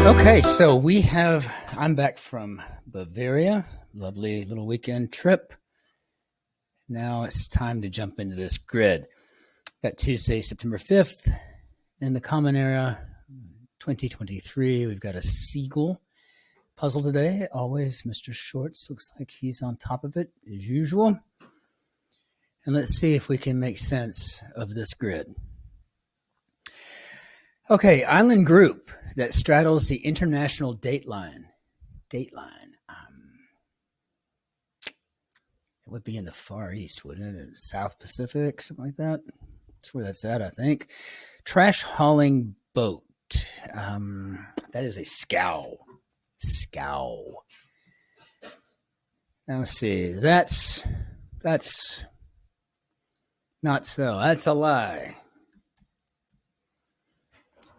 Okay, so I'm back from Bavaria, lovely little weekend trip. Now it's time to jump into this grid. Got Tuesday, September 5th in the Common Era 2023. We've got a seagull puzzle today. Always Mr. Shorts looks like he's on top of it as usual. And let's see if we can make sense of this grid. Okay, island group that straddles the international dateline. It would be in the Far East, wouldn't it? South Pacific, something like that. That's where that's at, I think. Trash hauling boat. That is a scow. Scow. Now let's see. That's not so. That's a lie.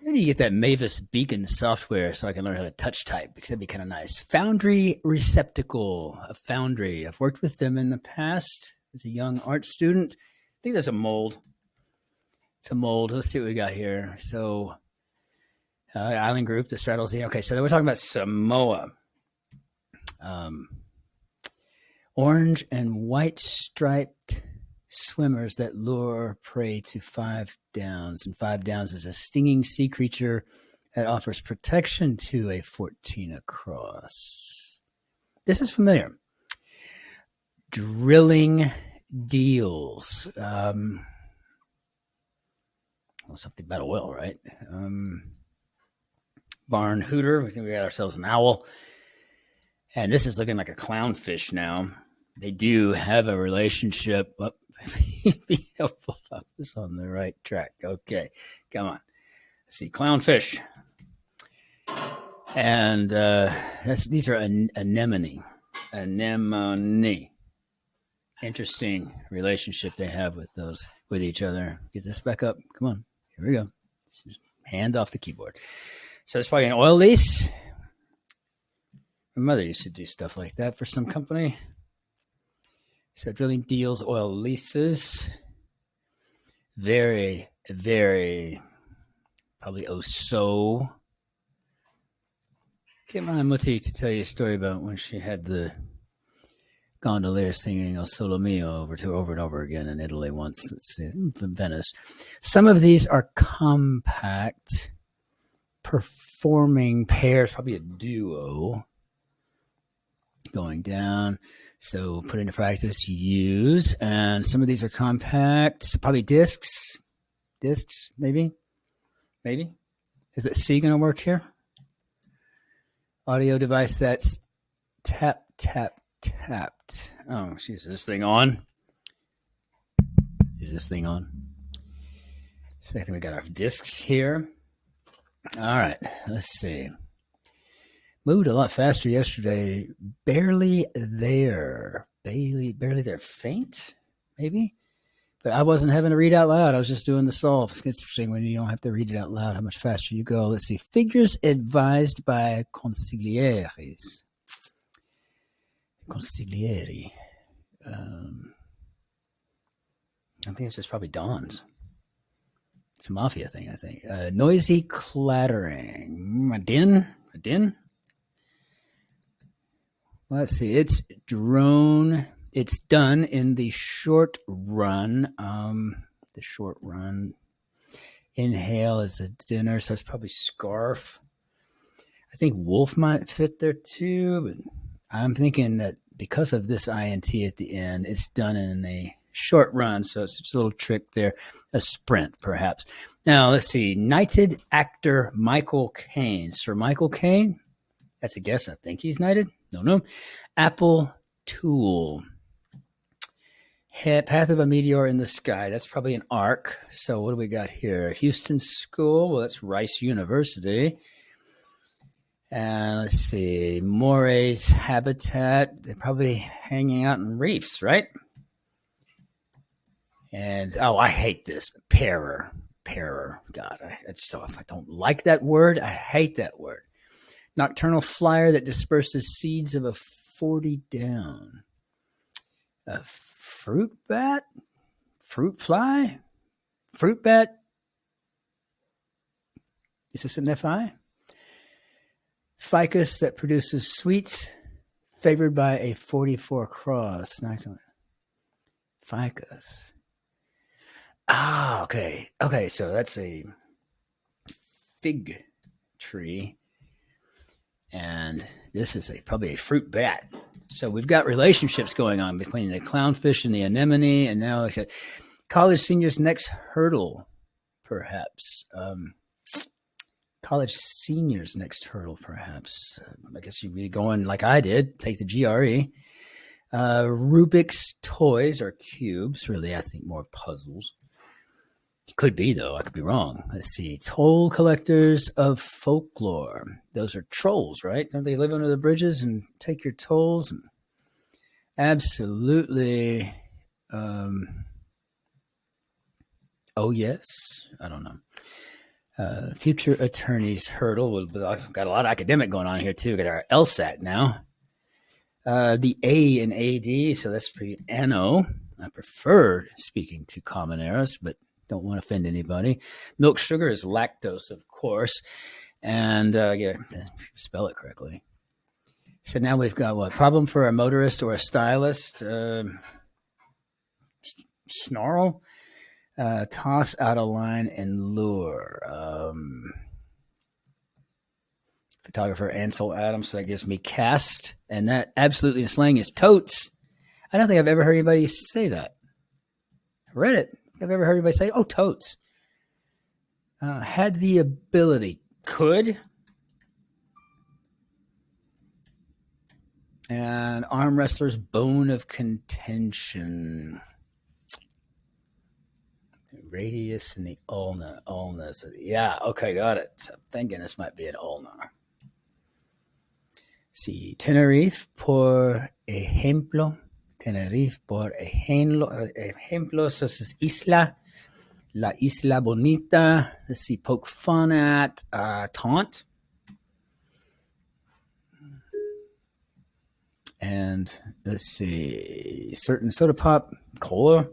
Where do you get that Mavis Beacon software so I can learn how to touch type? Because that'd be kind of nice. Foundry Receptacle, a foundry. I've worked with them in the past as a young art student. I think there's a mold. It's a mold. Let's see what we got here. So, island group, the straddles the. Okay, so we're talking about Samoa. Orange and white striped swimmers that lure prey to 5 downs, and 5 downs is a stinging sea creature that offers protection to a 14 across. This is familiar. Drilling deals. Well, something about oil, right? Barn hooter. We think we got ourselves an owl. And this is looking like a clownfish now. They do have a relationship. Oh, be helpful if I was on the right track. Okay, come on. Let's see, clownfish. And these are anemone. Anemone. Interesting relationship they have with each other. Get this back up. Come on. Here we go. Just hand off the keyboard. So it's probably an oil lease. My mother used to do stuff like that for some company. So drilling deals, oil leases. Very, very probably so. Get my Mutti to tell you a story about when she had the gondolier singing O Solo Mio over and over again in Italy once. Let's see, in Venice. Some of these are compact performing pairs, probably a duo. Going down. So put into practice, use. And some of these are compact, probably discs. Discs, maybe. Is that C going to work here? Audio device that's tapped. Oh, geez, is this thing on? So I think we got our discs here. All right, let's see. Moved a lot faster yesterday. Barely there. Faint, maybe? But I wasn't having to read out loud. I was just doing the solve. It's interesting when you don't have to read it out loud, how much faster you go. Let's see. Figures advised by consiglieres. Consiglieri. I think this is probably Don's. It's a mafia thing, I think. Noisy clattering. A din? Let's see. It's drone. It's done in the short run. Inhale is a dinner, so it's probably scarf. I think wolf might fit there too, but I'm thinking that because of this INT at the end, it's done in a short run, so it's just a little trick there. A sprint, perhaps. Now, let's see. Knighted actor Michael Caine. Sir Michael Caine? That's a guess. I think he's knighted. Don't know. Apple tool. Path of a meteor in the sky. That's probably an arc. So what do we got here? Houston School. Well, that's Rice University. And let's see. Morays habitat. They're probably hanging out in reefs, right? And, I hate this. Pairer. God, I don't like that word. I hate that word. Nocturnal flyer that disperses seeds of a 40 down. A fruit bat? Fruit fly? Fruit bat? Is this an FI? ficus that produces sweets, favored by a 44 cross. Ficus. Ah, okay. Okay, so that's a fig tree. And this is probably a fruit bat. So we've got relationships going on between the clownfish and the anemone, and now it's a college senior's next hurdle, perhaps. College senior's next hurdle, perhaps. I guess you'd be going like I did, take the GRE. Rubik's toys or cubes, really, I think more puzzles. It could be, though. I could be wrong. Let's see. Toll collectors of folklore. Those are trolls, right? Don't they live under the bridges and take your tolls? Absolutely. Oh, yes. I don't know. Future attorney's hurdle. I've got a lot of academic going on here, too. We've got our LSAT now. The A in AD, so that's pretty NO. I prefer speaking to common eras, but don't want to offend anybody. Milk sugar is lactose, of course. And spell it correctly. So now we've got what? Problem for a motorist or a stylist. Snarl. Toss out of line and lure. Photographer Ansel Adams, so that gives me cast. And that absolutely in slang is totes. I don't think I've ever heard anybody say that. I read it. I've ever heard anybody say, oh, totes. Had the ability. Could. And arm wrestler's bone of contention. Radius and the ulna. Ulnas. Yeah, okay, got it. I'm thinking this might be an ulnar. Sí, Tenerife, por ejemplo. Tenerife, por ejemplo. So this is Isla. La Isla Bonita. Let's see, poke fun at. Taunt. And let's see, certain soda pop. Cola.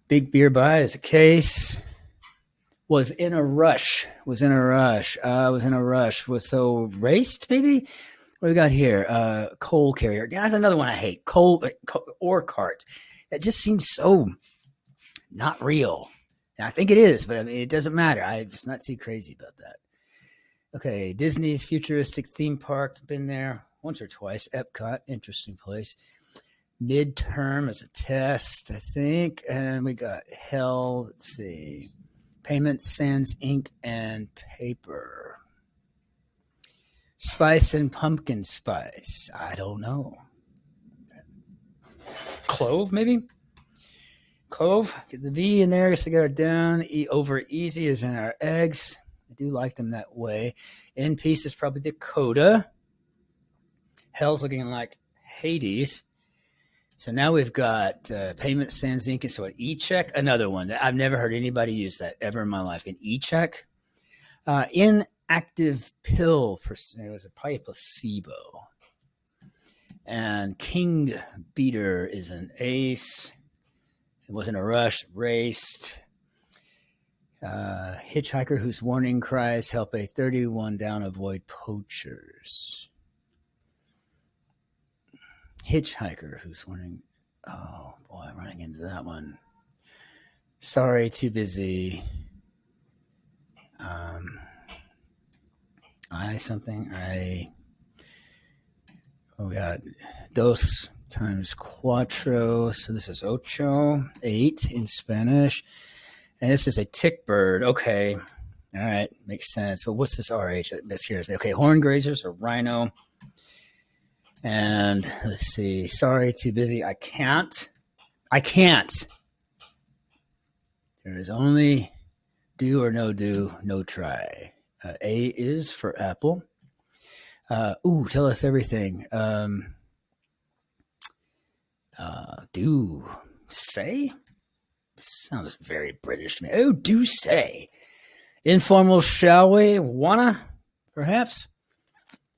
Big beer buy is a case. Was in a rush. Was so raced, maybe? What do we got here? Coal carrier. That's another one I hate. Coal ore cart. That just seems so not real. And I think it is, but I mean, it doesn't matter. I'm just not too crazy about that. Okay, Disney's futuristic theme park. Been there once or twice. Epcot, interesting place. Midterm as a test, I think. And we got hell. Let's see. Payment, sans, ink, and paper. Spice and pumpkin spice. I don't know. Clove, maybe? Clove. Get the V in there. Guess to get it down. E over easy is in our eggs. I do like them that way. In piece is probably the coda. Hell's looking like Hades. So now we've got payment, sans, ink, and so an e-check. Another one that I've never heard anybody use that ever in my life. An e-check. Inactive pill. It was probably a placebo. And king beater is an ace. It wasn't a rush. Raced. Hitchhiker whose warning cries help a 31 down avoid poachers. Hitchhiker who's warning. Oh boy, I'm running into that one. Sorry, too busy. We got dos times cuatro. So this is ocho, 8 in Spanish. And this is a tick bird. Okay. All right. Makes sense. But what's this RH? That scares me. Okay. Horn grazers or rhino. And let's see. Sorry, too busy. I can't. There is only do or no do, no try. A is for apple. Tell us everything. Do say? Sounds very British to me. Oh, do say. Informal, shall we? Wanna? Perhaps?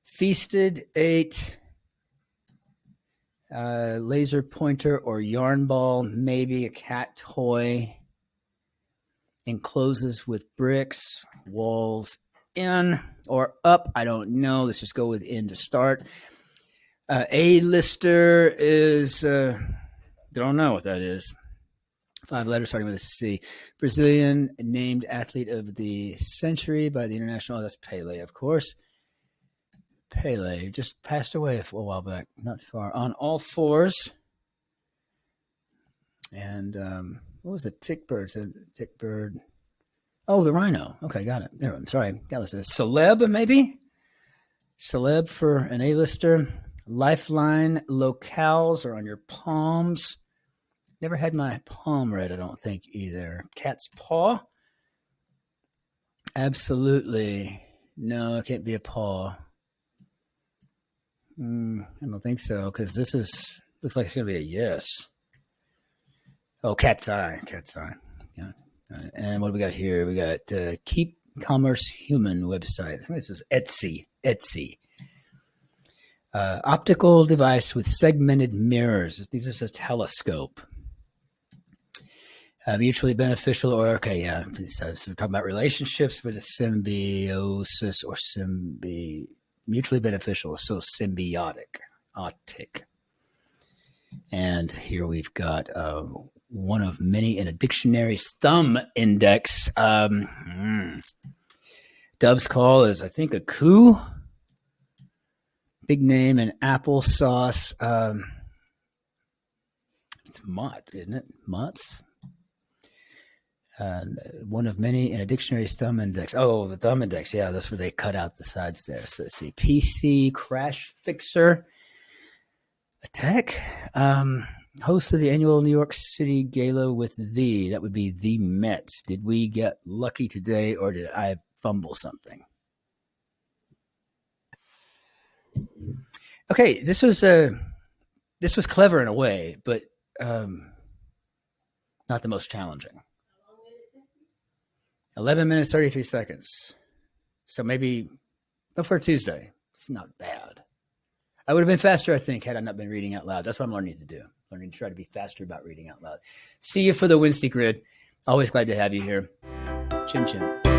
Feasted, ate. Laser pointer or yarn ball, maybe a cat toy. Encloses with bricks, walls, in or up. I don't know. Let's just go with in to start. A-lister is, don't know what that is. 5 letters starting with a C. Brazilian named athlete of the century by the international. That's Pele, of course. Pele just passed away a while back, not too far. On all fours. And what was the tick bird? Tick bird. Oh, the rhino. Okay, got it. There. I'm sorry. Got this. Celeb, maybe? Celeb for an A-lister. Lifeline locales are on your palms. Never had my palm read, I don't think, either. Cat's paw? Absolutely. No, it can't be a paw. I don't think so, because this looks like it's going to be a yes. Oh, cat's eye. Cat's eye. Yeah. And what do we got here? We got Keep Commerce Human website. I think this is Etsy. Etsy. Optical device with segmented mirrors. This is a telescope. Mutually beneficial, or okay, yeah. So we're talking about relationships with a symbiosis or mutually beneficial, so symbiotic, optic. And here we've got one of many in a dictionary's thumb index. Dove's call is, I think, a coup. Big name and applesauce. It's Mott, isn't it? Mott's. One of many in a dictionary's thumb index. Oh, the thumb index. Yeah, that's where they cut out the sides there. So let's see. PC Crash Fixer. Attack. Host of the annual New York City Gala with the. That would be the Mets. Did we get lucky today, or did I fumble something? Okay, this was clever in a way, but not the most challenging. 11 minutes, 33 seconds. So maybe, but for a Tuesday, it's not bad. I would have been faster, I think, had I not been reading out loud. That's what I'm learning to do. I'm learning to try to be faster about reading out loud. See you for the Wednesday grid. Always glad to have you here. Cin-Cin.